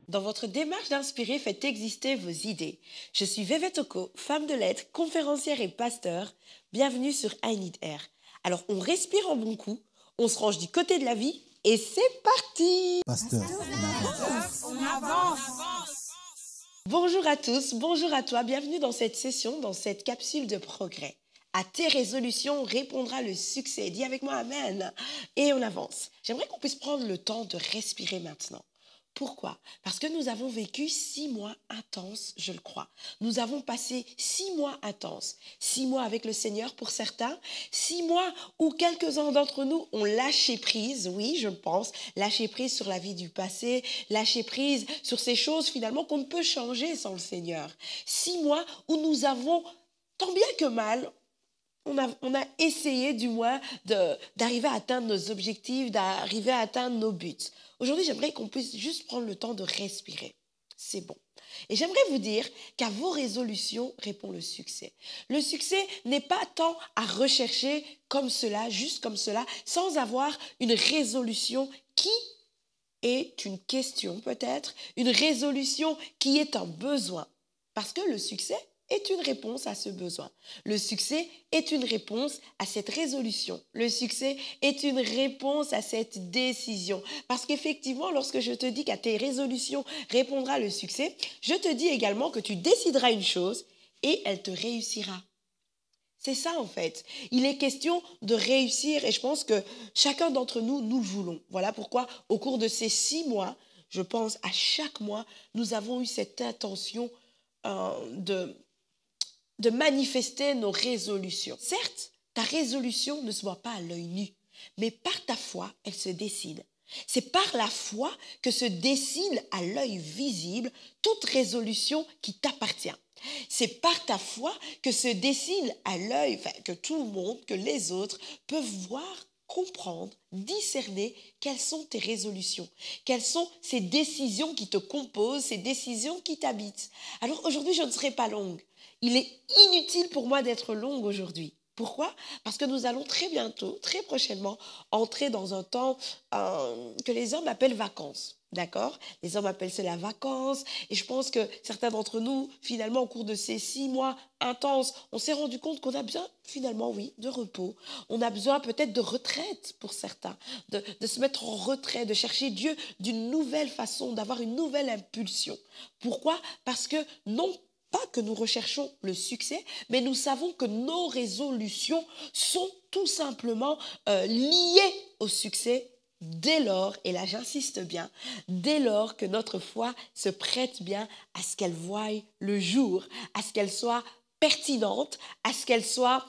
Dans votre démarche d'inspirer, faites exister vos idées. Je suis Veve Toko, femme de lettres, conférencière et pasteur. Bienvenue sur I Need Air. Alors, on respire en bon coup, on se range du côté de la vie et c'est parti. Pasteur, On avance. Bonjour à tous, bonjour à toi. Bienvenue dans cette session, dans cette capsule de progrès. À tes résolutions répondra le succès. Dis avec moi Amen. Et on avance. J'aimerais qu'on puisse prendre le temps de respirer maintenant. Pourquoi? Parce que nous avons vécu 6 mois intenses, je le crois. Nous avons passé 6 mois intenses. 6 mois avec le Seigneur pour certains. 6 mois où quelques-uns d'entre nous ont lâché prise, oui, je pense, lâché prise sur la vie du passé, lâché prise sur ces choses finalement qu'on ne peut changer sans le Seigneur. 6 mois où nous avons, tant bien que mal, on a essayé du moins d'arriver à atteindre nos objectifs, d'arriver à atteindre nos buts. Aujourd'hui, j'aimerais qu'on puisse juste prendre le temps de respirer. C'est bon. Et j'aimerais vous dire qu'à vos résolutions répond le succès. Le succès n'est pas tant à rechercher comme cela, juste comme cela, sans avoir une résolution qui est une question peut-être, une résolution qui est un besoin. Parce que le succès est une réponse à ce besoin. Le succès est une réponse à cette résolution. Le succès est une réponse à cette décision. Parce qu'effectivement, lorsque je te dis qu'à tes résolutions répondra le succès, je te dis également que tu décideras une chose et elle te réussira. C'est ça en fait. Il est question de réussir et je pense que chacun d'entre nous, nous le voulons. Voilà pourquoi au cours de ces 6 mois, je pense à chaque mois, nous avons eu cette intention de manifester nos résolutions. Certes, ta résolution ne se voit pas à l'œil nu, mais par ta foi, elle se dessine. C'est par la foi que se dessine à l'œil visible toute résolution qui t'appartient. C'est par ta foi que se dessine à l'œil, que tout le monde, que les autres peuvent voir, comprendre, discerner quelles sont tes résolutions, quelles sont ces décisions qui te composent, ces décisions qui t'habitent. Alors aujourd'hui, je ne serai pas longue. Il est inutile pour moi d'être longue aujourd'hui. Pourquoi? Parce que nous allons très bientôt, très prochainement, entrer dans un temps que les hommes appellent vacances. D'accord? Les hommes appellent cela vacances. Et je pense que certains d'entre nous, finalement, au cours de ces 6 mois intenses, on s'est rendu compte qu'on a besoin, finalement, oui, de repos. On a besoin peut-être de retraite pour certains, de se mettre en retrait, de chercher Dieu d'une nouvelle façon, d'avoir une nouvelle impulsion. Pourquoi? Parce que non pas que nous recherchons le succès, mais nous savons que nos résolutions sont tout simplement liées au succès dès lors, et là j'insiste bien, dès lors que notre foi se prête bien à ce qu'elle voie le jour, à ce qu'elle soit pertinente, à ce qu'elle soit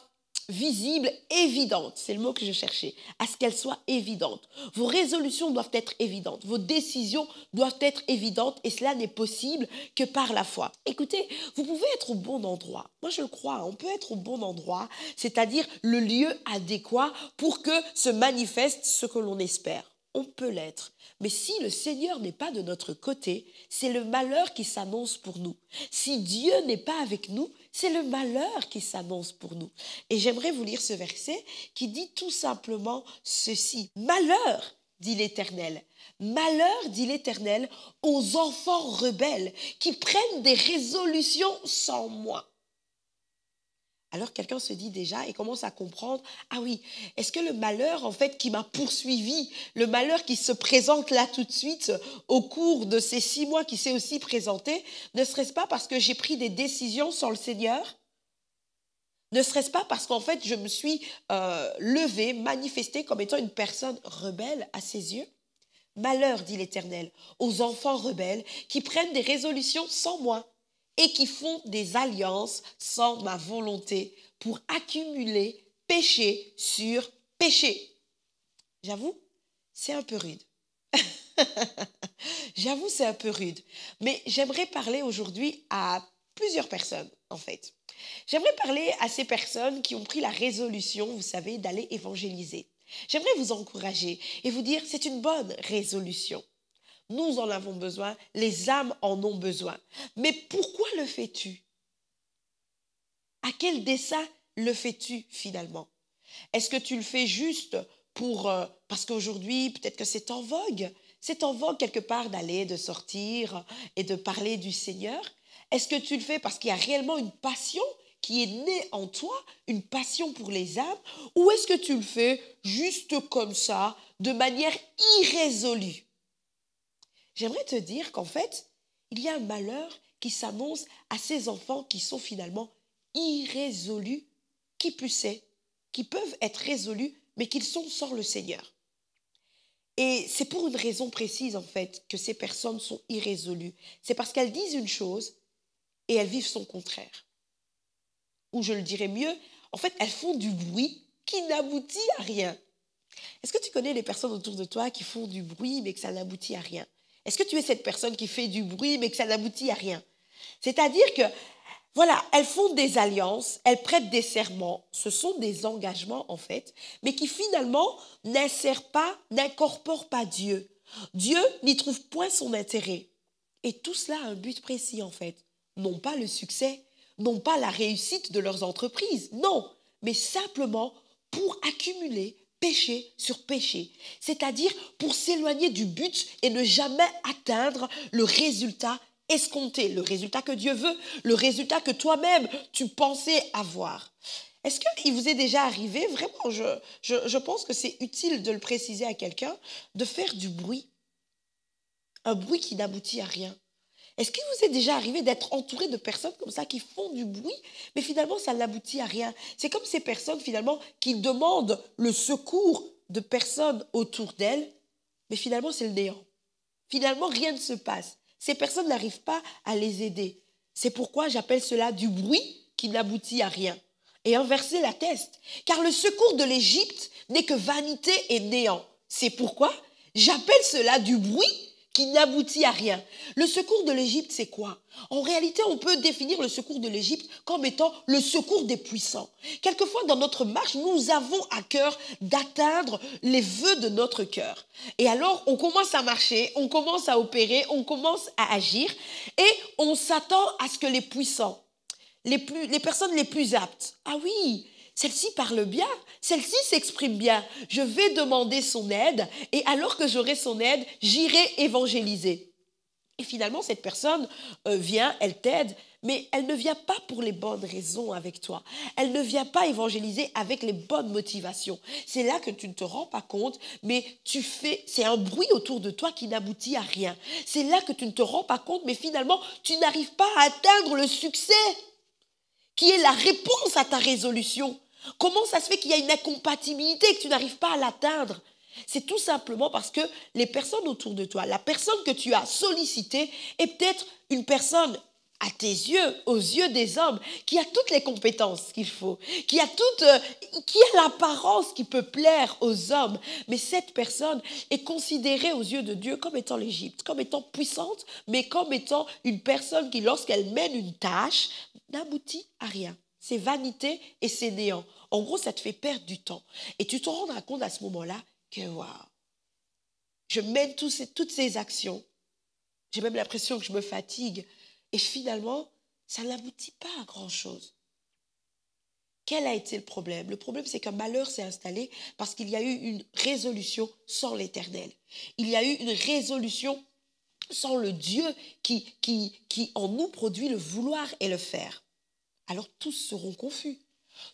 visible, évidente, c'est le mot que je cherchais, à ce qu'elle soit évidente. Vos résolutions doivent être évidentes, vos décisions doivent être évidentes et cela n'est possible que par la foi. Écoutez, vous pouvez être au bon endroit. Moi, je le crois, on peut être au bon endroit, c'est-à-dire le lieu adéquat pour que se manifeste ce que l'on espère. On peut l'être. Mais si le Seigneur n'est pas de notre côté, c'est le malheur qui s'annonce pour nous. Si Dieu n'est pas avec nous, c'est le malheur qui s'annonce pour nous. Et j'aimerais vous lire ce verset qui dit tout simplement ceci. Malheur, dit l'Éternel. Malheur, dit l'Éternel, aux enfants rebelles qui prennent des résolutions sans moi. Alors quelqu'un se dit déjà et commence à comprendre, ah oui, est-ce que le malheur en fait qui m'a poursuivi, le malheur qui se présente là tout de suite au cours de ces 6 mois qui s'est aussi présenté, ne serait-ce pas parce que j'ai pris des décisions sans le Seigneur? Ne serait-ce pas parce qu'en fait je me suis levée, manifestée comme étant une personne rebelle à ses yeux? Malheur, dit l'Éternel, aux enfants rebelles qui prennent des résolutions sans moi et qui font des alliances sans ma volonté pour accumuler péché sur péché. J'avoue, c'est un peu rude. J'avoue, c'est un peu rude. Mais j'aimerais parler aujourd'hui à plusieurs personnes, en fait. J'aimerais parler à ces personnes qui ont pris la résolution, vous savez, d'aller évangéliser. J'aimerais vous encourager et vous dire, c'est une bonne résolution. Nous en avons besoin, les âmes en ont besoin. Mais pourquoi le fais-tu? À quel dessein le fais-tu finalement? Est-ce que tu le fais juste parce qu'aujourd'hui, peut-être que c'est en vogue. C'est en vogue quelque part d'aller, de sortir et de parler du Seigneur. Est-ce que tu le fais parce qu'il y a réellement une passion qui est née en toi, une passion pour les âmes, ou est-ce que tu le fais juste comme ça, de manière irrésolue? J'aimerais te dire qu'en fait, il y a un malheur qui s'annonce à ces enfants qui sont finalement irrésolus, qui plus est, qui peuvent être résolus, mais qu'ils sont sans le Seigneur. Et c'est pour une raison précise, en fait, que ces personnes sont irrésolues. C'est parce qu'elles disent une chose et elles vivent son contraire. Ou je le dirais mieux, en fait, elles font du bruit qui n'aboutit à rien. Est-ce que tu connais les personnes autour de toi qui font du bruit mais que ça n'aboutit à rien? Est-ce que tu es cette personne qui fait du bruit mais que ça n'aboutit à rien? C'est-à-dire que, voilà, elles font des alliances, elles prêtent des serments, ce sont des engagements en fait, mais qui finalement n'incorporent pas Dieu. Dieu n'y trouve point son intérêt. Et tout cela a un but précis en fait. Non pas le succès, non pas la réussite de leurs entreprises, non, mais simplement pour accumuler péché sur péché, c'est-à-dire pour s'éloigner du but et ne jamais atteindre le résultat escompté, le résultat que Dieu veut, le résultat que toi-même tu pensais avoir. Est-ce qu'il vous est déjà arrivé, vraiment, je pense que c'est utile de le préciser à quelqu'un, de faire du bruit, un bruit qui n'aboutit à rien? Est-ce qu'il vous est déjà arrivé d'être entouré de personnes comme ça qui font du bruit, mais finalement ça n'aboutit à rien? C'est comme ces personnes finalement qui demandent le secours de personnes autour d'elles, mais finalement c'est le néant. Finalement rien ne se passe. Ces personnes n'arrivent pas à les aider. C'est pourquoi j'appelle cela du bruit qui n'aboutit à rien. Et un verset l'atteste. Car le secours de l'Égypte n'est que vanité et néant. C'est pourquoi j'appelle cela du bruit qui n'aboutit à rien. Le secours de l'Égypte, c'est quoi? En réalité, on peut définir le secours de l'Égypte comme étant le secours des puissants. Quelquefois, dans notre marche, nous avons à cœur d'atteindre les vœux de notre cœur. Et alors, on commence à marcher, on commence à opérer, on commence à agir et on s'attend à ce que les puissants, les personnes les plus aptes, ah oui, celle-ci parle bien, celle-ci s'exprime bien, je vais demander son aide et alors que j'aurai son aide, j'irai évangéliser. Et finalement, cette personne vient, elle t'aide, mais elle ne vient pas pour les bonnes raisons avec toi. Elle ne vient pas évangéliser avec les bonnes motivations. C'est là que tu ne te rends pas compte, mais c'est un bruit autour de toi qui n'aboutit à rien. C'est là que tu ne te rends pas compte, mais finalement, tu n'arrives pas à atteindre le succès qui est la réponse à ta résolution. Comment ça se fait qu'il y a une incompatibilité et que tu n'arrives pas à l'atteindre? C'est tout simplement parce que les personnes autour de toi, la personne que tu as sollicitée est peut-être une personne à tes yeux, aux yeux des hommes, qui a toutes les compétences qu'il faut, qui a l'apparence qui peut plaire aux hommes. Mais cette personne est considérée aux yeux de Dieu comme étant l'Égypte, comme étant puissante, mais comme étant une personne qui, lorsqu'elle mène une tâche, n'aboutit à rien. C'est vanité et c'est néant. En gros, ça te fait perdre du temps. Et tu te rendras compte à ce moment-là que, waouh, je mène toutes ces actions. J'ai même l'impression que je me fatigue. Et finalement, ça n'aboutit pas à grand-chose. Quel a été le problème? Le problème, c'est qu'un malheur s'est installé parce qu'il y a eu une résolution sans l'Éternel. Il y a eu une résolution sans le Dieu qui en nous produit le vouloir et le faire. Alors tous seront confus.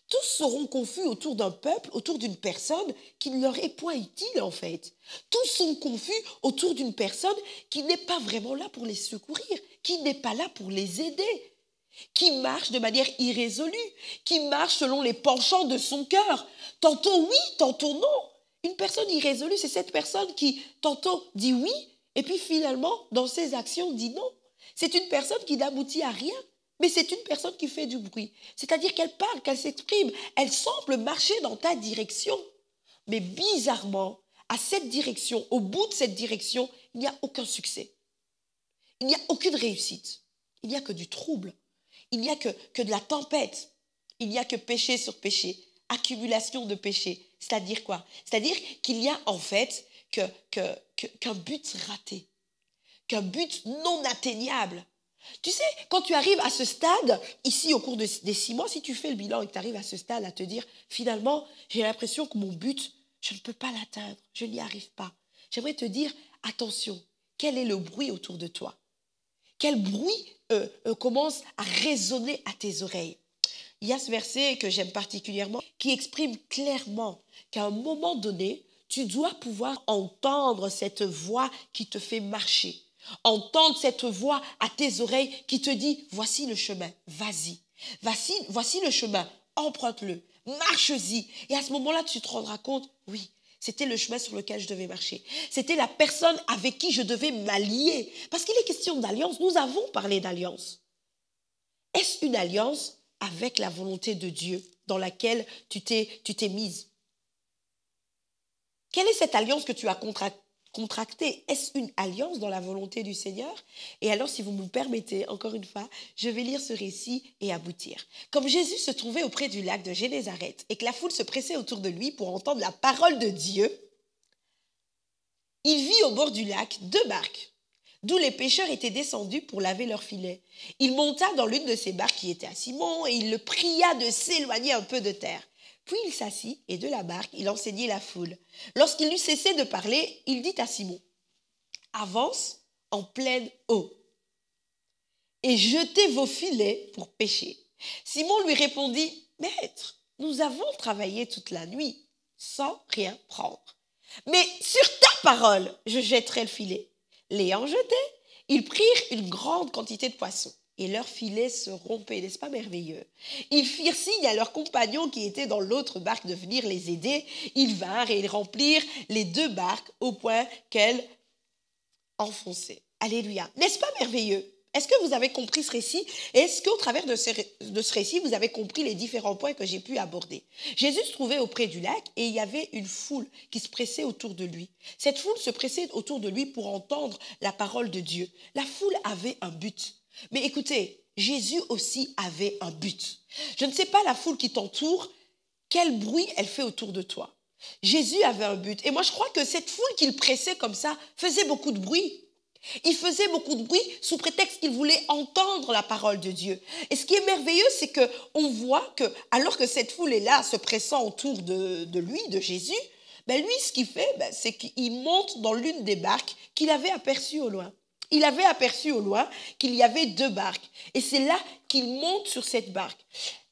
Tous seront confus autour d'un peuple, autour d'une personne qui ne leur est point utile en fait. Tous sont confus autour d'une personne qui n'est pas vraiment là pour les secourir, qui n'est pas là pour les aider, qui marche de manière irrésolue, qui marche selon les penchants de son cœur. Tantôt oui, tantôt non. Une personne irrésolue, c'est cette personne qui tantôt dit oui et puis finalement dans ses actions dit non. C'est une personne qui n'aboutit à rien. Mais c'est une personne qui fait du bruit. C'est-à-dire qu'elle parle, qu'elle s'exprime. Elle semble marcher dans ta direction. Mais bizarrement, à cette direction, au bout de cette direction, il n'y a aucun succès. Il n'y a aucune réussite. Il n'y a que du trouble. Il n'y a que de la tempête. Il n'y a que péché sur péché, accumulation de péché. C'est-à-dire quoi? C'est-à-dire qu'il y a en fait qu'un but raté, qu'un but non atteignable. Tu sais, quand tu arrives à ce stade, ici au cours des 6 mois, si tu fais le bilan et que tu arrives à ce stade à te dire, finalement, j'ai l'impression que mon but, je ne peux pas l'atteindre, je n'y arrive pas. J'aimerais te dire, attention, quel est le bruit autour de toi? Quel bruit commence à résonner à tes oreilles? Il y a ce verset que j'aime particulièrement qui exprime clairement qu'à un moment donné, tu dois pouvoir entendre cette voix qui te fait marcher. Entendre cette voix à tes oreilles qui te dit, voici le chemin, vas-y. Voici le chemin, emprunte-le, marche-y. Et à ce moment-là, tu te rendras compte, oui, c'était le chemin sur lequel je devais marcher. C'était la personne avec qui je devais m'allier. Parce qu'il est question d'alliance, nous avons parlé d'alliance. Est-ce une alliance avec la volonté de Dieu dans laquelle tu t'es mise? Quelle est cette alliance que tu as contractée? Est-ce une alliance dans la volonté du Seigneur? Et alors, si vous me permettez, encore une fois, je vais lire ce récit et aboutir. Comme Jésus se trouvait auprès du lac de Génézareth et que la foule se pressait autour de lui pour entendre la parole de Dieu, il vit au bord du lac 2 barques, d'où les pêcheurs étaient descendus pour laver leurs filets. Il monta dans l'une de ces barques qui était à Simon et il le pria de s'éloigner un peu de terre. Puis il s'assit et de la barque, il enseignait la foule. Lorsqu'il eut cessé de parler, il dit à Simon, « Avance en pleine eau et jetez vos filets pour pêcher. » Simon lui répondit, « Maître, nous avons travaillé toute la nuit sans rien prendre. Mais sur ta parole, je jetterai le filet. » L'ayant jeté, ils prirent une grande quantité de poissons et leurs filets se rompaient, n'est-ce pas merveilleux? Ils firent signe à leurs compagnons qui étaient dans l'autre barque de venir les aider. Ils vinrent et ils remplirent les 2 barques au point qu'elles enfonçaient. Alléluia. N'est-ce pas merveilleux? Est-ce que vous avez compris ce récit? Et est-ce qu'au travers de ce récit, vous avez compris les différents points que j'ai pu aborder? Jésus se trouvait auprès du lac et il y avait une foule qui se pressait autour de lui. Cette foule se pressait autour de lui pour entendre la parole de Dieu. La foule avait un but. Mais écoutez, Jésus aussi avait un but. Je ne sais pas la foule qui t'entoure, quel bruit elle fait autour de toi. Jésus avait un but. Et moi, je crois que cette foule qu'il pressait comme ça faisait beaucoup de bruit. Il faisait beaucoup de bruit sous prétexte qu'il voulait entendre la parole de Dieu. Et ce qui est merveilleux, c'est qu'on voit que, alors que cette foule est là, se pressant autour de lui, de Jésus, ben lui, ce qu'il fait, c'est qu'il monte dans l'une des barques qu'il avait aperçues au loin. Il avait aperçu au loin qu'il y avait 2 barques. Et c'est là qu'il monte sur cette barque.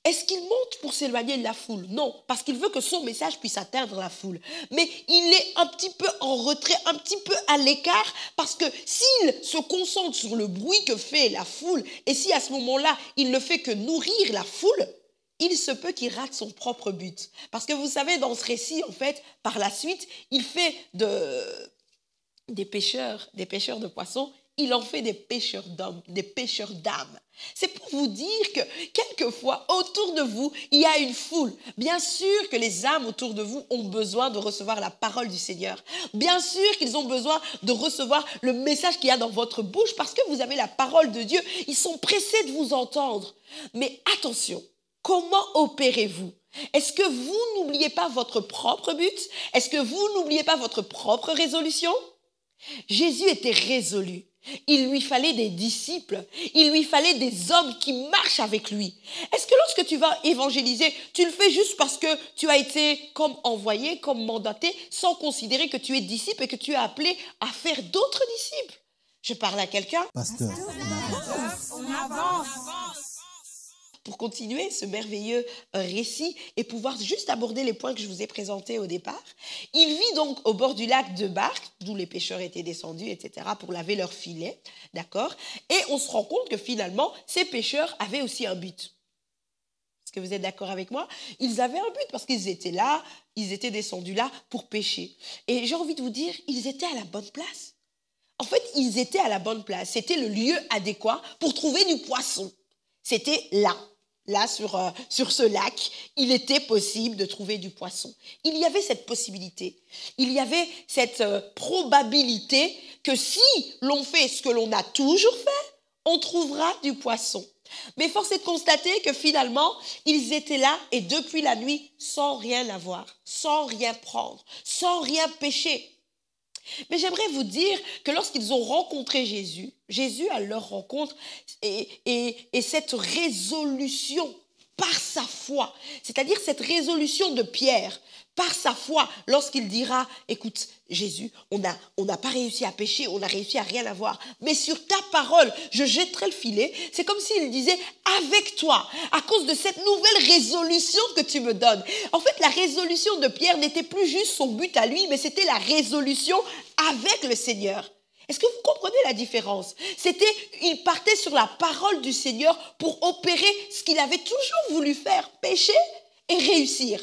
Est-ce qu'il monte pour s'éloigner de la foule? Non, parce qu'il veut que son message puisse atteindre la foule. Mais il est un petit peu en retrait, un petit peu à l'écart, parce que s'il se concentre sur le bruit que fait la foule, et si à ce moment-là, il ne fait que nourrir la foule, il se peut qu'il rate son propre but. Parce que vous savez, dans ce récit, en fait, par la suite, il fait des pêcheurs de poissons, il en fait des pêcheurs d'hommes, des pêcheurs d'âmes. C'est pour vous dire que quelquefois, autour de vous, il y a une foule. Bien sûr que les âmes autour de vous ont besoin de recevoir la parole du Seigneur. Bien sûr qu'ils ont besoin de recevoir le message qu'il y a dans votre bouche parce que vous avez la parole de Dieu. Ils sont pressés de vous entendre. Mais attention, comment opérez-vous? Est-ce que vous n'oubliez pas votre propre but? Est-ce que vous n'oubliez pas votre propre résolution? Jésus était résolu. Il lui fallait des disciples. Il lui fallait des hommes qui marchent avec lui. Est-ce que lorsque tu vas évangéliser, tu le fais juste parce que tu as été comme envoyé, comme mandaté, sans considérer que tu es disciple et que tu es appelé à faire d'autres disciples? Je parle à quelqu'un. Pasteur, On avance. Pour continuer ce merveilleux récit et pouvoir juste aborder les points que je vous ai présentés au départ. Il vit donc au bord du lac 2 barques, d'où les pêcheurs étaient descendus, etc., pour laver leurs filets, d'accord? Et on se rend compte que finalement, ces pêcheurs avaient aussi un but. Est-ce que vous êtes d'accord avec moi? Ils avaient un but parce qu'ils étaient là, ils étaient descendus là pour pêcher. Et j'ai envie de vous dire, ils étaient à la bonne place. En fait, ils étaient à la bonne place. C'était le lieu adéquat pour trouver du poisson. C'était là. Là, sur ce lac, il était possible de trouver du poisson. Il y avait cette possibilité. Il y avait cette probabilité que si l'on fait ce que l'on a toujours fait, on trouvera du poisson. Mais force est de constater que finalement, ils étaient là et depuis la nuit, sans rien avoir, sans rien prendre, sans rien pêcher. Mais j'aimerais vous dire que lorsqu'ils ont rencontré Jésus, Jésus à leur rencontre et cette résolution par sa foi. C'est-à-dire cette résolution de Pierre, par sa foi, lorsqu'il dira, écoute, Jésus, on n'a pas réussi à pécher, on n'a réussi à rien avoir, mais sur ta parole, je jetterai le filet. C'est comme s'il disait, avec toi, à cause de cette nouvelle résolution que tu me donnes. En fait, la résolution de Pierre n'était plus juste son but à lui, mais c'était la résolution avec le Seigneur. Est-ce que vous comprenez la différence? Il partait sur la parole du Seigneur pour opérer ce qu'il avait toujours voulu faire, pécher et réussir.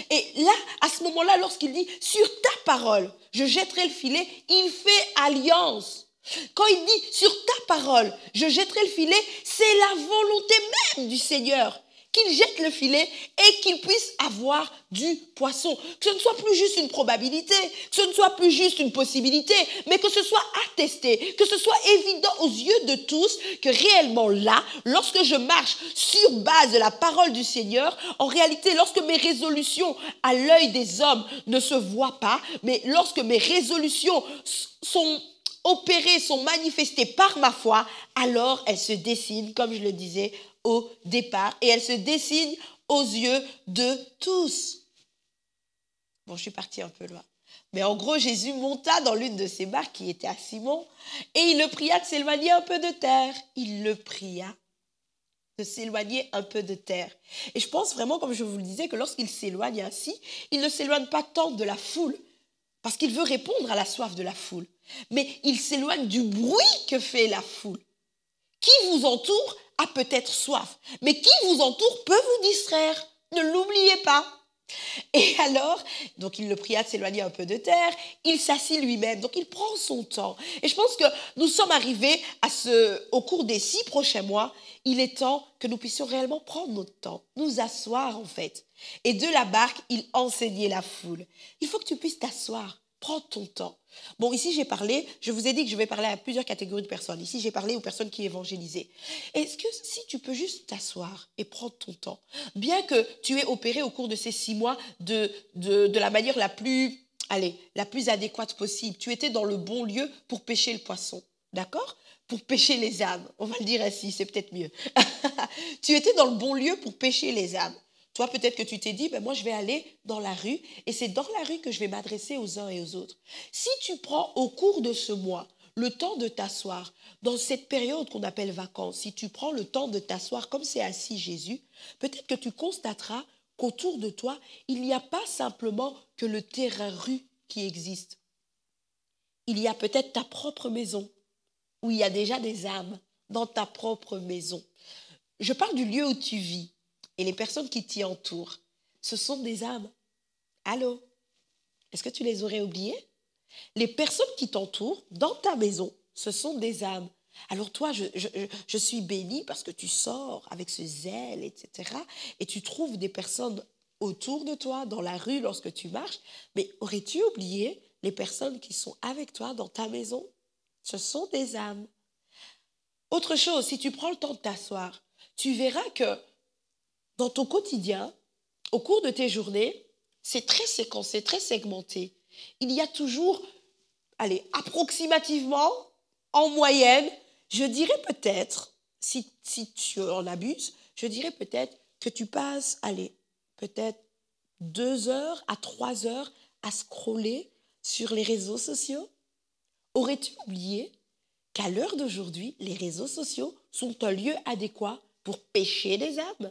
Et là, à ce moment-là, lorsqu'il dit « sur ta parole, je jetterai le filet », il fait alliance. Quand il dit « sur ta parole, je jetterai le filet », c'est la volonté même du Seigneur qu'il jette le filet et qu'il puisse avoir du poisson. Que ce ne soit plus juste une probabilité, que ce ne soit plus juste une possibilité, mais que ce soit attesté, que ce soit évident aux yeux de tous que réellement là, lorsque je marche sur base de la parole du Seigneur, en réalité, lorsque mes résolutions à l'œil des hommes ne se voient pas, mais lorsque mes résolutions sont opérées, sont manifestées par ma foi, alors elles se dessinent, comme je le disais, au départ, et elle se dessine aux yeux de tous. Bon, je suis partie un peu loin. Mais en gros, Jésus monta dans l'une de ses barques qui était à Simon, et il le pria de s'éloigner un peu de terre. Il le pria de s'éloigner un peu de terre. Et je pense vraiment, comme je vous le disais, que lorsqu'il s'éloigne ainsi, il ne s'éloigne pas tant de la foule, parce qu'il veut répondre à la soif de la foule, mais il s'éloigne du bruit que fait la foule. Qui vous entoure a peut-être soif, mais qui vous entoure peut vous distraire. Ne l'oubliez pas. Et alors, donc il le pria de s'éloigner un peu de terre, il s'assit lui-même, donc il prend son temps. Et je pense que nous sommes arrivés au cours des 6 prochains mois, il est temps que nous puissions réellement prendre notre temps, nous asseoir en fait. Et de la barque, il enseignait la foule. Il faut que tu puisses t'asseoir. Prends ton temps. Bon, ici, j'ai parlé, je vous ai dit que je vais parler à plusieurs catégories de personnes. Ici, j'ai parlé aux personnes qui évangélisaient. Est-ce que si tu peux juste t'asseoir et prendre ton temps, bien que tu aies opéré au cours de ces 6 mois de la manière la plus adéquate possible, tu étais dans le bon lieu pour pêcher le poisson, d'accord? Pour pêcher les âmes, on va le dire ainsi, c'est peut-être mieux. Tu étais dans le bon lieu pour pêcher les âmes. Toi, peut-être que tu t'es dit, moi, je vais aller dans la rue et c'est dans la rue que je vais m'adresser aux uns et aux autres. Si tu prends au cours de ce mois le temps de t'asseoir, dans cette période qu'on appelle vacances, si tu prends le temps de t'asseoir comme c'est assis Jésus, peut-être que tu constateras qu'autour de toi, il n'y a pas simplement que le terrain rue qui existe. Il y a peut-être ta propre maison où il y a déjà des âmes dans ta propre maison. Je parle du lieu où tu vis. Et les personnes qui t'y entourent, ce sont des âmes. Allô? Est-ce que tu les aurais oubliées? Les personnes qui t'entourent dans ta maison, ce sont des âmes. Alors toi, je suis bénie parce que tu sors avec ce zèle, etc. Et tu trouves des personnes autour de toi, dans la rue, lorsque tu marches. Mais aurais-tu oublié les personnes qui sont avec toi dans ta maison? Ce sont des âmes. Autre chose, si tu prends le temps de t'asseoir, tu verras que dans ton quotidien, au cours de tes journées, c'est très séquencé, très segmenté. Il y a toujours, approximativement, en moyenne, je dirais peut-être, si tu en abuses, je dirais peut-être que tu passes, peut-être 2 heures à 3 heures à scroller sur les réseaux sociaux. Aurais-tu oublié qu'à l'heure d'aujourd'hui, les réseaux sociaux sont un lieu adéquat pour pêcher des âmes?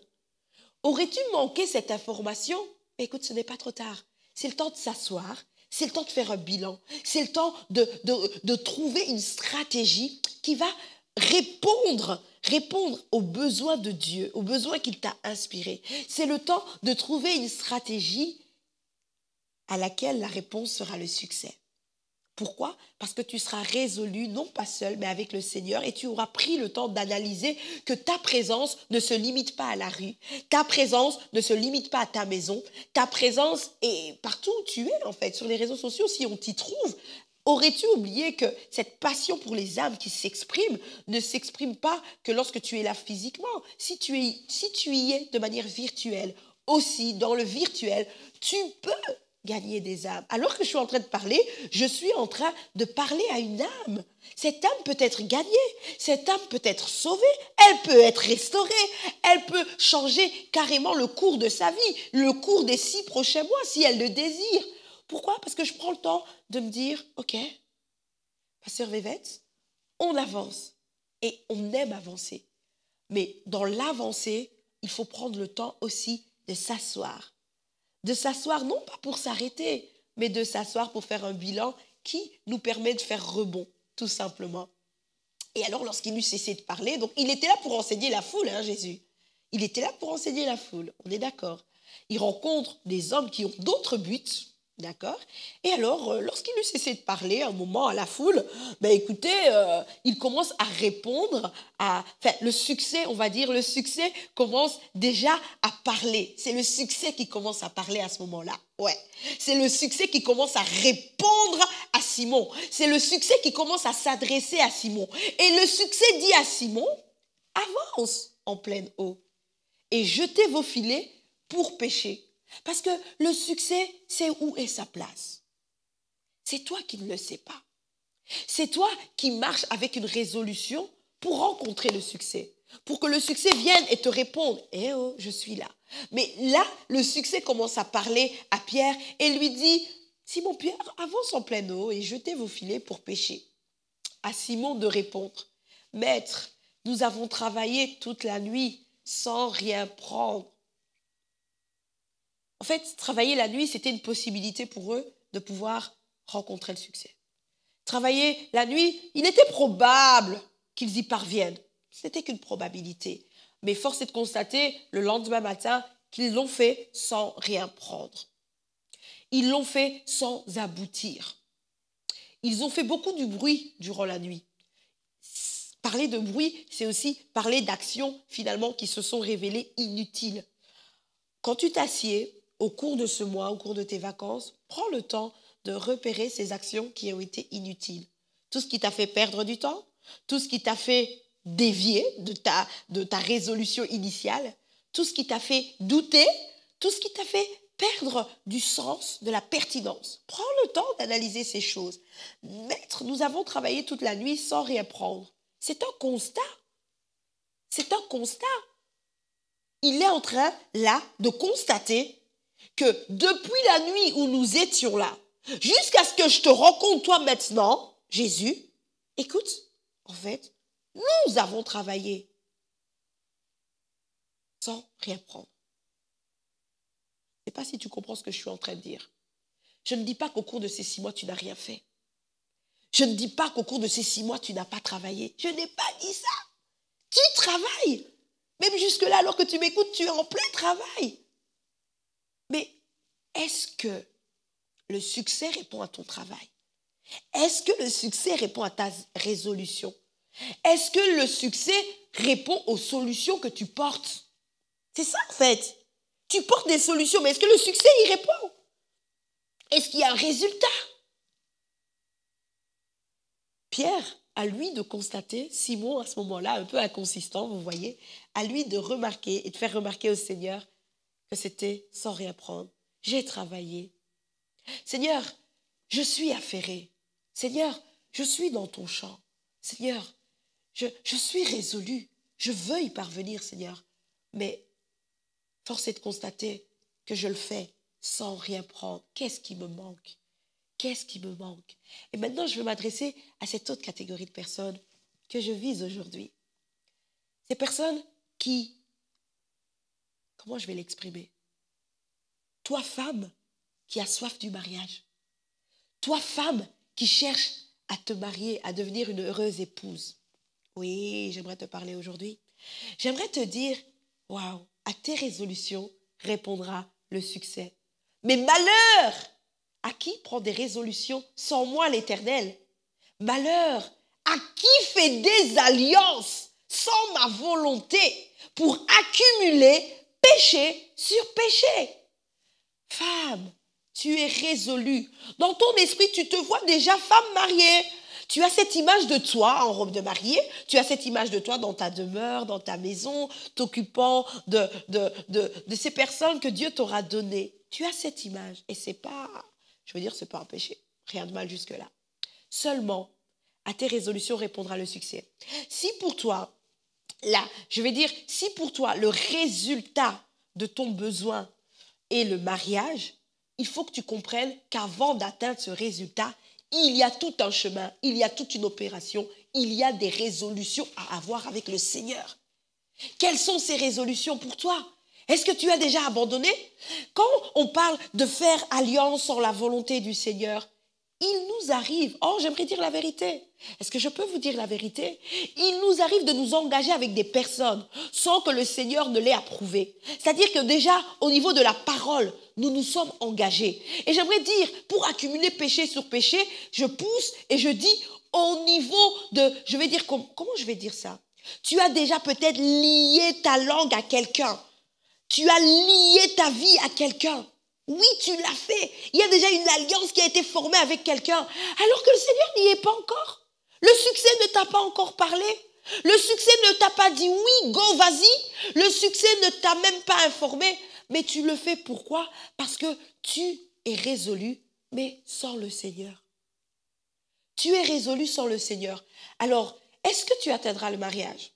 Aurais-tu manqué cette information? Écoute, ce n'est pas trop tard. C'est le temps de s'asseoir, c'est le temps de faire un bilan, c'est le temps de trouver une stratégie qui va répondre aux besoins de Dieu, aux besoins qu'il t'a inspirés. C'est le temps de trouver une stratégie à laquelle la réponse sera le succès. Pourquoi? Parce que tu seras résolu, non pas seul, mais avec le Seigneur, et tu auras pris le temps d'analyser que ta présence ne se limite pas à la rue, ta présence ne se limite pas à ta maison, ta présence est partout où tu es, en fait, sur les réseaux sociaux, si on t'y trouve. Aurais-tu oublié que cette passion pour les âmes qui s'exprime ne s'exprime pas que lorsque tu es là physiquement? Si tu y es de manière virtuelle, aussi dans le virtuel, tu peux gagner des âmes. Alors que je suis en train de parler, je suis en train de parler à une âme. Cette âme peut être gagnée, cette âme peut être sauvée, elle peut être restaurée, elle peut changer carrément le cours de sa vie, le cours des 6 prochains mois si elle le désire. Pourquoi? Parce que je prends le temps de me dire, ok, Pasteur Vévette, on avance et on aime avancer. Mais dans l'avancée, il faut prendre le temps aussi de s'asseoir. De s'asseoir, non pas pour s'arrêter, mais de s'asseoir pour faire un bilan qui nous permet de faire rebond, tout simplement. Et alors, lorsqu'il eut cessé de parler, donc il était là pour enseigner la foule, hein, Jésus. Il était là pour enseigner la foule, on est d'accord. Il rencontre des hommes qui ont d'autres buts, d'accord? Et alors, lorsqu'il eut cessé de parler, un moment à la foule, ben écoutez, il commence à répondre le succès, on va dire, le succès commence déjà à parler. C'est le succès qui commence à parler à ce moment-là. Ouais. C'est le succès qui commence à répondre à Simon. C'est le succès qui commence à s'adresser à Simon. Et le succès dit à Simon, avance en pleine eau et jetez vos filets pour pêcher. Parce que le succès, c'est où est sa place. C'est toi qui ne le sais pas. C'est toi qui marches avec une résolution pour rencontrer le succès. Pour que le succès vienne et te réponde. Eh oh, je suis là. Mais là, le succès commence à parler à Pierre et lui dit, Simon Pierre, avance en pleine eau et jetez vos filets pour pêcher. À Simon de répondre, Maître, nous avons travaillé toute la nuit sans rien prendre. En fait, travailler la nuit, c'était une possibilité pour eux de pouvoir rencontrer le succès. Travailler la nuit, il était probable qu'ils y parviennent. Ce n'était qu'une probabilité. Mais force est de constater, le lendemain matin, qu'ils l'ont fait sans rien prendre. Ils l'ont fait sans aboutir. Ils ont fait beaucoup du bruit durant la nuit. Parler de bruit, c'est aussi parler d'actions, finalement, qui se sont révélées inutiles. Quand tu t'assieds, au cours de ce mois, au cours de tes vacances, prends le temps de repérer ces actions qui ont été inutiles. Tout ce qui t'a fait perdre du temps, tout ce qui t'a fait dévier de ta résolution initiale, tout ce qui t'a fait douter, tout ce qui t'a fait perdre du sens, de la pertinence. Prends le temps d'analyser ces choses. Maître, nous avons travaillé toute la nuit sans rien prendre. C'est un constat. C'est un constat. Il est en train, là, de constater que depuis la nuit où nous étions là, jusqu'à ce que je te rencontre toi maintenant, Jésus, écoute, en fait, nous avons travaillé sans rien prendre. Je ne sais pas si tu comprends ce que je suis en train de dire. Je ne dis pas qu'au cours de ces 6 mois, tu n'as rien fait. Je ne dis pas qu'au cours de ces 6 mois, tu n'as pas travaillé. Je n'ai pas dit ça. Tu travailles. Même jusque-là, alors que tu m'écoutes, tu es en plein travail. Mais est-ce que le succès répond à ton travail? Est-ce que le succès répond à ta résolution? Est-ce que le succès répond aux solutions que tu portes? C'est ça en fait. Tu portes des solutions, mais est-ce que le succès y répond? Est-ce qu'il y a un résultat? Pierre, à lui de constater, Simon à ce moment-là, un peu inconsistant, vous voyez, à lui de remarquer et de faire remarquer au Seigneur que c'était sans rien prendre. J'ai travaillé. Seigneur, je suis affairé. Seigneur, je suis dans ton champ. Seigneur, je suis résolu. Je veux y parvenir, Seigneur. Mais force est de constater que je le fais sans rien prendre. Qu'est-ce qui me manque? Qu'est-ce qui me manque? Et maintenant, je veux m'adresser à cette autre catégorie de personnes que je vise aujourd'hui. Ces personnes qui, comment je vais l'exprimer? Toi, femme, qui as soif du mariage. Toi, femme, qui cherche à te marier, à devenir une heureuse épouse. Oui, j'aimerais te parler aujourd'hui. J'aimerais te dire, waouh, à tes résolutions répondra le succès. Mais malheur à qui prend des résolutions sans moi l'Éternel? Malheur à qui fait des alliances sans ma volonté pour accumuler péché sur péché. Femme, tu es résolue. Dans ton esprit, tu te vois déjà femme mariée. Tu as cette image de toi en robe de mariée, tu as cette image de toi dans ta demeure, dans ta maison, t'occupant de ces personnes que Dieu t'aura données. Tu as cette image et c'est pas un péché. Rien de mal jusque-là. Seulement, à tes résolutions répondra le succès. Si pour toi, si pour toi le résultat de ton besoin est le mariage, il faut que tu comprennes qu'avant d'atteindre ce résultat, il y a tout un chemin, il y a toute une opération, il y a des résolutions à avoir avec le Seigneur. Quelles sont ces résolutions pour toi? Est-ce que tu as déjà abandonné? Quand on parle de faire alliance en la volonté du Seigneur, il nous arrive, j'aimerais dire la vérité. Est-ce que je peux vous dire la vérité? Il nous arrive de nous engager avec des personnes sans que le Seigneur ne l'ait approuvé. C'est-à-dire que déjà, au niveau de la parole, nous nous sommes engagés. Et j'aimerais dire, pour accumuler péché sur péché, je pousse et je dis au niveau de, comment je vais dire ça? Tu as déjà peut-être lié ta langue à quelqu'un. Tu as lié ta vie à quelqu'un. Oui, tu l'as fait. Il y a déjà une alliance qui a été formée avec quelqu'un, alors que le Seigneur n'y est pas encore. Le succès ne t'a pas encore parlé. Le succès ne t'a pas dit oui, go, vas-y. Le succès ne t'a même pas informé. Mais tu le fais pourquoi? Parce que tu es résolu, mais sans le Seigneur. Tu es résolu sans le Seigneur. Alors, est-ce que tu atteindras le mariage?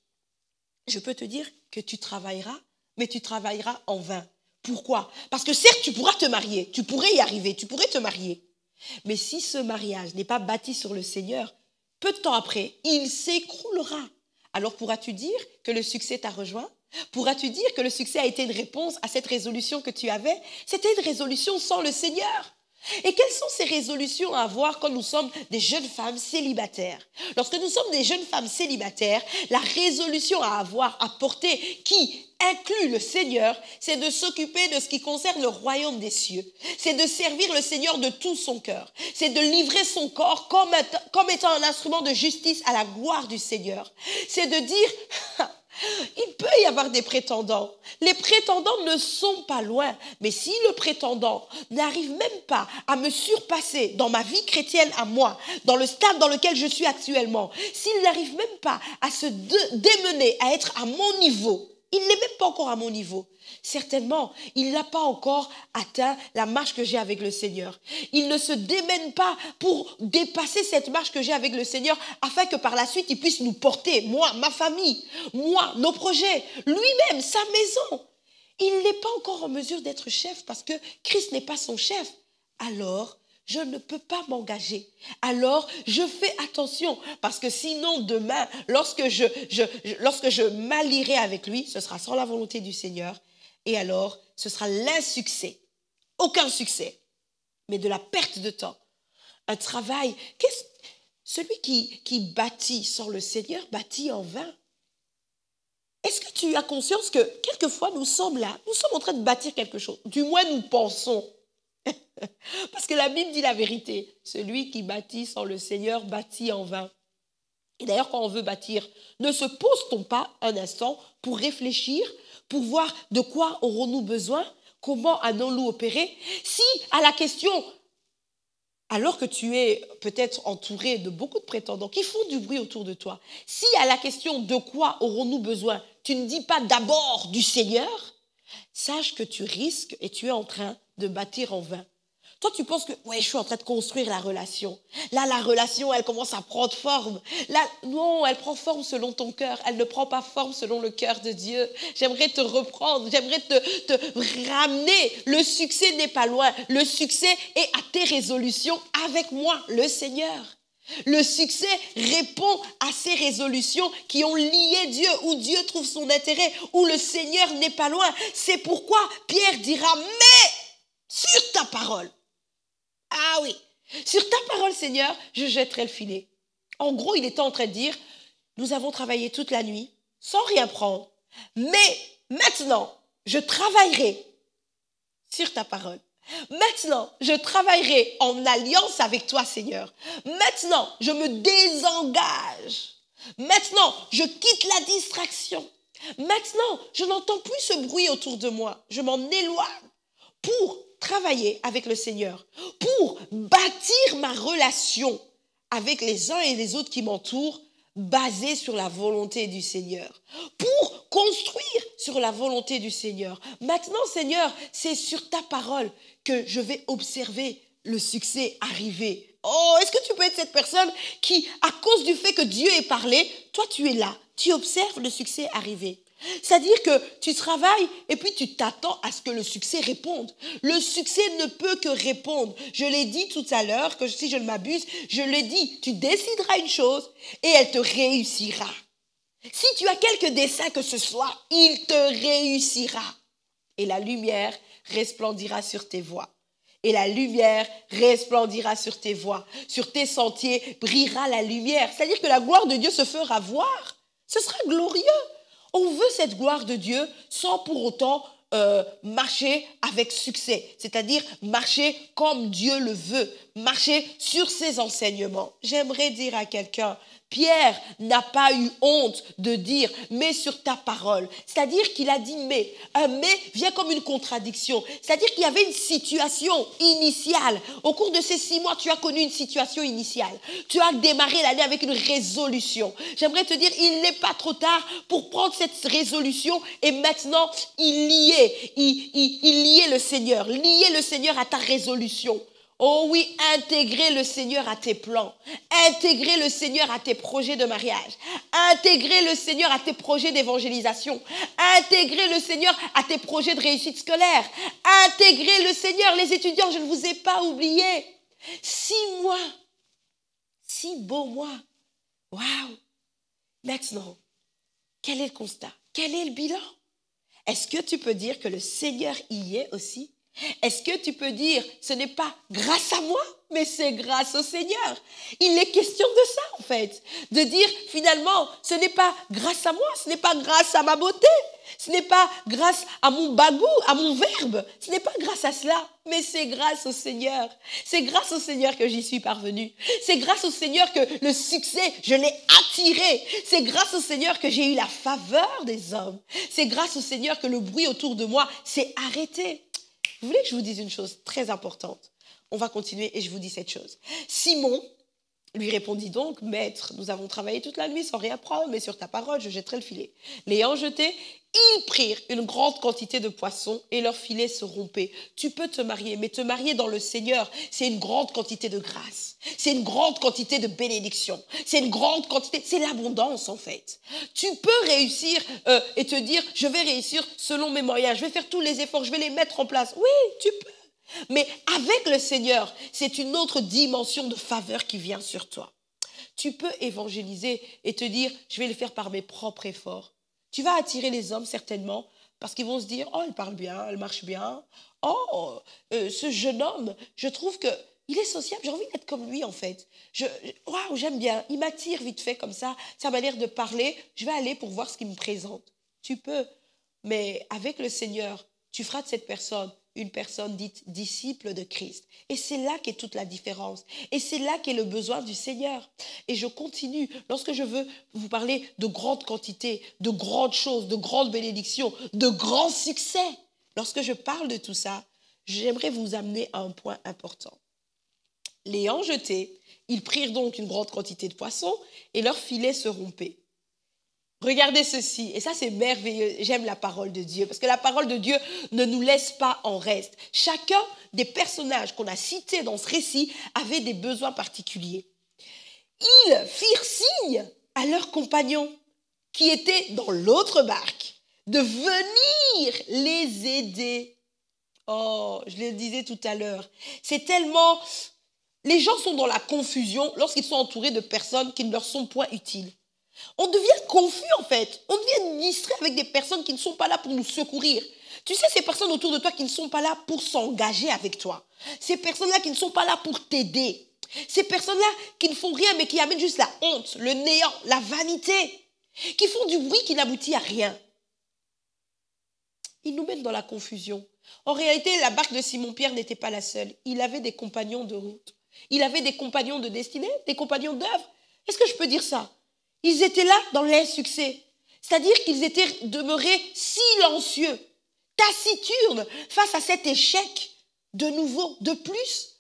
Je peux te dire que tu travailleras, mais tu travailleras en vain. Pourquoi? Parce que certes, tu pourras te marier, tu pourrais y arriver, tu pourrais te marier. Mais si ce mariage n'est pas bâti sur le Seigneur, peu de temps après, il s'écroulera. Alors pourras-tu dire que le succès t'a rejoint? Pourras-tu dire que le succès a été une réponse à cette résolution que tu avais? C'était une résolution sans le Seigneur. Et quelles sont ces résolutions à avoir quand nous sommes des jeunes femmes célibataires? Lorsque nous sommes des jeunes femmes célibataires, la résolution à avoir, à porter, qui inclut le Seigneur, c'est de s'occuper de ce qui concerne le royaume des cieux. C'est de servir le Seigneur de tout son cœur. C'est de livrer son corps comme étant un instrument de justice à la gloire du Seigneur. C'est de dire... Il peut y avoir des prétendants. Les prétendants ne sont pas loin. Mais si le prétendant n'arrive même pas à me surpasser dans ma vie chrétienne à moi, dans le stade dans lequel je suis actuellement, s'il n'arrive même pas à se démener, à être à mon niveau, il n'est même pas encore à mon niveau. Certainement, il n'a pas encore atteint la marche que j'ai avec le Seigneur. Il ne se démène pas pour dépasser cette marche que j'ai avec le Seigneur afin que par la suite, il puisse nous porter, moi, ma famille, moi, nos projets, lui-même, sa maison. Il n'est pas encore en mesure d'être chef parce que Christ n'est pas son chef. Alors, je ne peux pas m'engager. Alors, je fais attention parce que sinon, demain, lorsque je m'allierai avec lui, ce sera sans la volonté du Seigneur. Et alors, ce sera l'insuccès. Aucun succès, mais de la perte de temps. Un travail, celui qui bâtit sans le Seigneur bâtit en vain. Est-ce que tu as conscience que quelquefois nous sommes là, nous sommes en train de bâtir quelque chose. Du moins, nous pensons. Parce que la Bible dit la vérité. Celui qui bâtit sans le Seigneur bâtit en vain. Et d'ailleurs, quand on veut bâtir, ne se pose-t-on pas un instant pour réfléchir, pour voir de quoi aurons-nous besoin? Comment allons-nous opérer? Si à la question, alors que tu es peut-être entouré de beaucoup de prétendants qui font du bruit autour de toi, si à la question de quoi aurons-nous besoin, tu ne dis pas d'abord du Seigneur, sache que tu risques et tu es en train de bâtir en vain. Toi, tu penses que, ouais, je suis en train de construire la relation. Là, la relation, elle commence à prendre forme. Là, non, elle prend forme selon ton cœur. Elle ne prend pas forme selon le cœur de Dieu. J'aimerais te reprendre. J'aimerais te ramener. Le succès n'est pas loin. Le succès est à tes résolutions avec moi, le Seigneur. Le succès répond à ces résolutions qui ont lié Dieu, où Dieu trouve son intérêt, où le Seigneur n'est pas loin. C'est pourquoi Pierre dira, mais sur ta parole. Ah oui, sur ta parole, Seigneur, je jetterai le filet. En gros, il était en train de dire, nous avons travaillé toute la nuit sans rien prendre, mais maintenant, je travaillerai sur ta parole. Maintenant, je travaillerai en alliance avec toi, Seigneur. Maintenant, je me désengage. Maintenant, je quitte la distraction. Maintenant, je n'entends plus ce bruit autour de moi. Je m'en éloigne pour travailler avec le Seigneur, pour bâtir ma relation avec les uns et les autres qui m'entourent, basé sur la volonté du Seigneur, pour construire sur la volonté du Seigneur. Maintenant, Seigneur, c'est sur ta parole que je vais observer le succès arriver. Oh, est-ce que tu peux être cette personne qui, à cause du fait que Dieu ait parlé, toi tu es là, tu observes le succès arriver. C'est-à-dire que tu travailles et puis tu t'attends à ce que le succès réponde. Le succès ne peut que répondre. Je l'ai dit tout à l'heure, que si je ne m'abuse, je l'ai dit, tu décideras une chose et elle te réussira. Si tu as quelques desseins que ce soit, il te réussira. Et la lumière resplendira sur tes voies. Et la lumière resplendira sur tes voies. Sur tes sentiers brillera la lumière. C'est-à-dire que la gloire de Dieu se fera voir. Ce sera glorieux. On veut cette gloire de Dieu sans pour autant marcher avec succès. C'est-à-dire marcher comme Dieu le veut. Marcher sur ses enseignements. J'aimerais dire à quelqu'un, Pierre n'a pas eu honte de dire « mais sur ta parole ». C'est-à-dire qu'il a dit « mais ». Un « mais » vient comme une contradiction. C'est-à-dire qu'il y avait une situation initiale. Au cours de ces 6 mois, tu as connu une situation initiale. Tu as démarré l'année avec une résolution. J'aimerais te dire, il n'est pas trop tard pour prendre cette résolution et maintenant, il liait le Seigneur. Lier le Seigneur à ta résolution. Oh oui, intégrer le Seigneur à tes plans, intégrer le Seigneur à tes projets de mariage, intégrer le Seigneur à tes projets d'évangélisation, intégrer le Seigneur à tes projets de réussite scolaire, intégrer le Seigneur, les étudiants, je ne vous ai pas oubliés. 6 mois, 6 beaux mois, waouh. Maintenant, quel est le constat? Quel est le bilan? Est-ce que tu peux dire que le Seigneur y est aussi? Est-ce que tu peux dire, ce n'est pas grâce à moi, mais c'est grâce au Seigneur? Il est question de ça, en fait. De dire, finalement, ce n'est pas grâce à moi, ce n'est pas grâce à ma beauté, ce n'est pas grâce à mon bagou, à mon verbe, ce n'est pas grâce à cela, mais c'est grâce au Seigneur. C'est grâce au Seigneur que j'y suis parvenue. C'est grâce au Seigneur que le succès, je l'ai attiré. C'est grâce au Seigneur que j'ai eu la faveur des hommes. C'est grâce au Seigneur que le bruit autour de moi s'est arrêté. Vous voulez que je vous dise une chose très importante? On va continuer et je vous dis cette chose. Simon lui répondit donc, « Maître, nous avons travaillé toute la nuit sans rien prendre, mais sur ta parole, je jetterai le filet. » L'ayant jeté, ils prirent une grande quantité de poissons et leur filet se rompait. Tu peux te marier, mais te marier dans le Seigneur, c'est une grande quantité de grâce. C'est une grande quantité de bénédiction. C'est une grande quantité, c'est l'abondance en fait. Tu peux réussir et te dire, je vais réussir selon mes moyens, je vais faire tous les efforts, je vais les mettre en place. Oui, tu peux. Mais avec le Seigneur, c'est une autre dimension de faveur qui vient sur toi. Tu peux évangéliser et te dire, je vais le faire par mes propres efforts. Tu vas attirer les hommes certainement parce qu'ils vont se dire, oh, elle parle bien, elle marche bien. Oh, ce jeune homme, je trouve qu'il est sociable, j'ai envie d'être comme lui en fait. Waouh, j'aime bien, il m'attire vite fait comme ça, sa manière de parler, je vais aller pour voir ce qu'il me présente. Tu peux, mais avec le Seigneur, tu feras de cette personne une personne dite disciple de Christ. Et c'est là qu'est toute la différence. Et c'est là qu'est le besoin du Seigneur. Et je continue. Lorsque je veux vous parler de grandes quantités, de grandes choses, de grandes bénédictions, de grands succès, lorsque je parle de tout ça, j'aimerais vous amener à un point important. L'ayant jeté, ils prirent donc une grande quantité de poissons et leur filet se rompait. Regardez ceci, et ça c'est merveilleux, j'aime la parole de Dieu, parce que la parole de Dieu ne nous laisse pas en reste. Chacun des personnages qu'on a cités dans ce récit avait des besoins particuliers. Ils firent signe à leurs compagnons qui étaient dans l'autre barque de venir les aider. Oh, je le disais tout à l'heure, c'est tellement... Les gens sont dans la confusion lorsqu'ils sont entourés de personnes qui ne leur sont point utiles. On devient confus en fait, on devient distrait avec des personnes qui ne sont pas là pour nous secourir. Tu sais, ces personnes autour de toi qui ne sont pas là pour s'engager avec toi. Ces personnes-là qui ne sont pas là pour t'aider. Ces personnes-là qui ne font rien mais qui amènent juste la honte, le néant, la vanité. Qui font du bruit qui n'aboutit à rien. Ils nous mettent dans la confusion. En réalité, la barque de Simon-Pierre n'était pas la seule. Il avait des compagnons de route. Il avait des compagnons de destinée, des compagnons d'œuvre. Est-ce que je peux dire ça? Ils étaient là dans l'insuccès. C'est-à-dire qu'ils étaient demeurés silencieux, taciturnes face à cet échec de nouveau, de plus.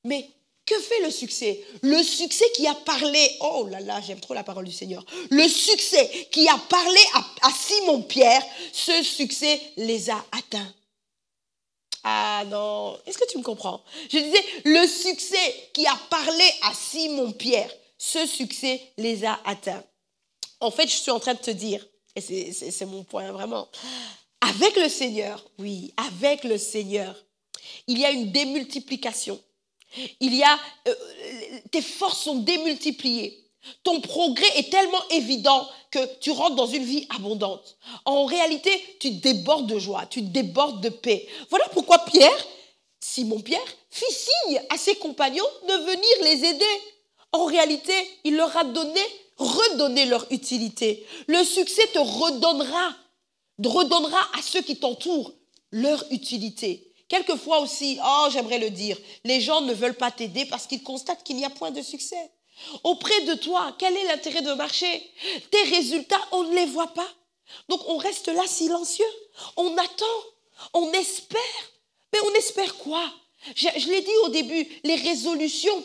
Mais Que fait le succès? Le succès qui a parlé, oh là là, j'aime trop la parole du Seigneur. Le succès qui a parlé à Simon-Pierre, ce succès les a atteints. Ah non, est-ce que tu me comprends? Je disais, le succès qui a parlé à Simon-Pierre, ce succès les a atteints. En fait, je suis en train de te dire, et c'est mon point vraiment, avec le Seigneur, oui, avec le Seigneur, il y a une démultiplication. Il y a, tes forces sont démultipliées. Ton progrès est tellement évident que tu rentres dans une vie abondante. En réalité, tu débordes de joie, tu débordes de paix. Voilà pourquoi Simon-Pierre, fit signe à ses compagnons de venir les aider. En réalité, il leur a redonné leur utilité. Le succès te redonnera à ceux qui t'entourent leur utilité. Quelquefois aussi, j'aimerais le dire, les gens ne veulent pas t'aider parce qu'ils constatent qu'il n'y a point de succès. Auprès de toi, quel est l'intérêt de marcher? Tes résultats, on ne les voit pas. Donc on reste là silencieux, on attend, on espère. Mais on espère quoi? Je l'ai dit au début, les résolutions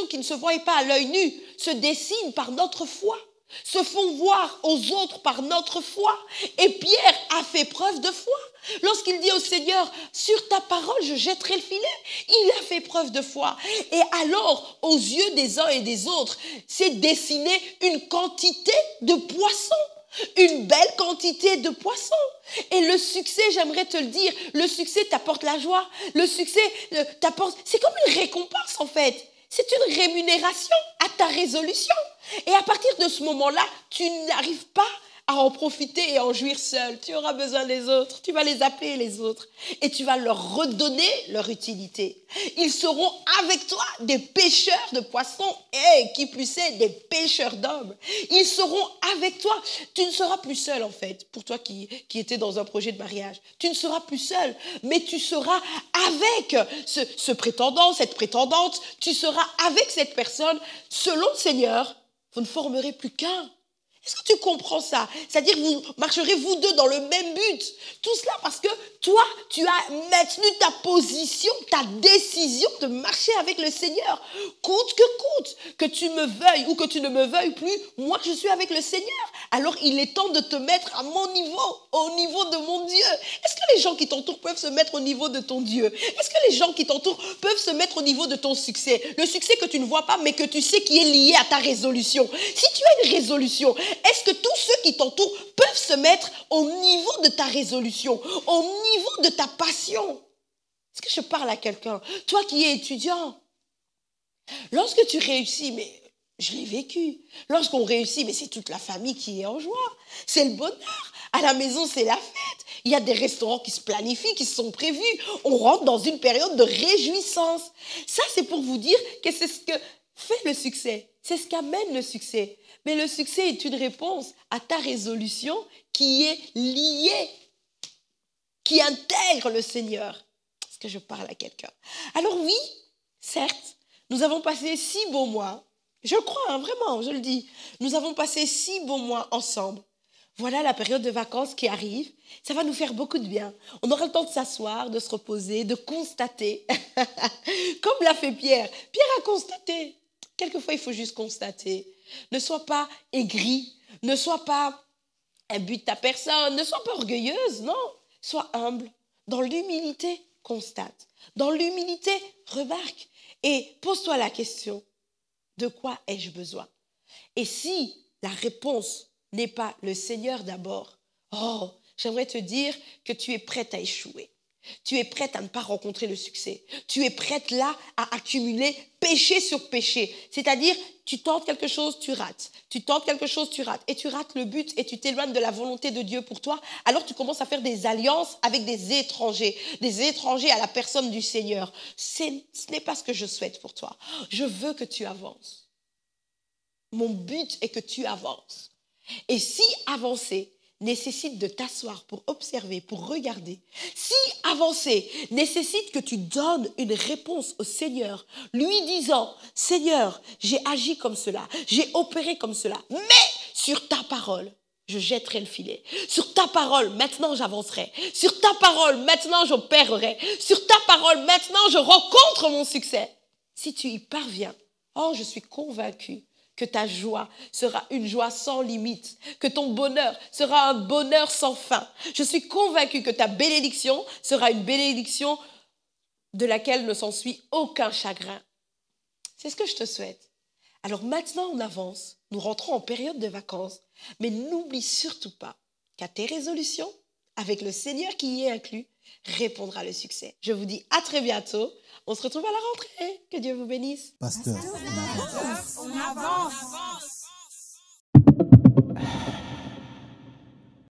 qui ne se voient pas à l'œil nu se dessinent par notre foi, se font voir aux autres par notre foi. Et Pierre a fait preuve de foi. Lorsqu'il dit au Seigneur, sur ta parole, je jetterai le filet, il a fait preuve de foi. Et alors, aux yeux des uns et des autres, s'est dessinée une quantité de poissons. Une belle quantité de poissons. Et le succès, j'aimerais te le dire, le succès t'apporte la joie. Le succès t'apporte, c'est comme une récompense en fait. C'est une rémunération à ta résolution. Et à partir de ce moment-là, tu n'arrives pas à en profiter et en jouir seul. Tu auras besoin des autres. Tu vas les appeler les autres. Et tu vas leur redonner leur utilité. Ils seront avec toi des pêcheurs de poissons et, qui plus est, des pêcheurs d'hommes. Ils seront avec toi. Tu ne seras plus seul en fait, pour toi qui étais dans un projet de mariage. Tu ne seras plus seul, mais tu seras avec ce prétendant, cette prétendante. Tu seras avec cette personne. Selon le Seigneur, vous ne formerez plus qu'un. Est-ce que tu comprends ça? C'est-à-dire que vous marcherez vous deux dans le même but. Tout cela parce que toi, tu as maintenu ta position, ta décision de marcher avec le Seigneur. Coûte que coûte, que tu me veuilles ou que tu ne me veuilles plus, moi je suis avec le Seigneur. Alors il est temps de te mettre à mon niveau, au niveau de mon Dieu. Est-ce que les gens qui t'entourent peuvent se mettre au niveau de ton Dieu? Est-ce que les gens qui t'entourent peuvent se mettre au niveau de ton succès? Le succès que tu ne vois pas mais que tu sais qui est lié à ta résolution. Si tu as une résolution, est-ce que tous ceux qui t'entourent peuvent se mettre au niveau de ta résolution, au niveau de ta passion? Est-ce que je parle à quelqu'un? Toi qui es étudiant, lorsque tu réussis, mais je l'ai vécu, lorsqu'on réussit, mais c'est toute la famille qui est en joie. C'est le bonheur. À la maison, c'est la fête. Il y a des restaurants qui se planifient, qui sont prévus. On rentre dans une période de réjouissance. Ça, c'est pour vous dire que c'est ce que fait le succès. C'est ce qu'amène le succès. Mais le succès est une réponse à ta résolution qui est liée, qui intègre le Seigneur. Est-ce que je parle à quelqu'un? Alors oui, certes, nous avons passé 6 beaux mois. Je le crois, vraiment, je le dis. Nous avons passé 6 beaux mois ensemble. Voilà la période de vacances qui arrive. Ça va nous faire beaucoup de bien. On aura le temps de s'asseoir, de se reposer, de constater. Comme l'a fait Pierre. Pierre a constaté. Quelquefois, il faut juste constater. Ne sois pas aigri, ne sois pas imbue de ta personne, ne sois pas orgueilleuse, non. Sois humble. Dans l'humilité, constate. Dans l'humilité, remarque. Et pose-toi la question, de quoi ai-je besoin? Et si la réponse n'est pas le Seigneur d'abord, j'aimerais te dire que tu es prête à échouer. Tu es prête à ne pas rencontrer le succès. Tu es prête là à accumuler péché sur péché. C'est-à-dire, tu tentes quelque chose, tu rates. Tu tentes quelque chose, tu rates. Et tu rates le but et tu t'éloignes de la volonté de Dieu pour toi. Alors tu commences à faire des alliances avec des étrangers à la personne du Seigneur. Ce n'est pas ce que je souhaite pour toi. Je veux que tu avances. Mon but est que tu avances. Et si avancer nécessite de t'asseoir pour observer, pour regarder, si avancer nécessite que tu donnes une réponse au Seigneur, lui disant, Seigneur, j'ai agi comme cela, j'ai opéré comme cela, mais sur ta parole, je jetterai le filet. Sur ta parole, maintenant j'avancerai. Sur ta parole, maintenant j'opérerai. Sur ta parole, maintenant je rencontre mon succès. Si tu y parviens, oh, je suis convaincue que ta joie sera une joie sans limite, que ton bonheur sera un bonheur sans fin. Je suis convaincue que ta bénédiction sera une bénédiction de laquelle ne s'ensuit aucun chagrin. C'est ce que je te souhaite. Alors maintenant, on avance. Nous rentrons en période de vacances. Mais n'oublie surtout pas qu'à tes résolutions, avec le Seigneur qui y est inclus, répondra le succès. Je vous dis à très bientôt. On se retrouve à la rentrée. Que Dieu vous bénisse. Pasteur, On avance.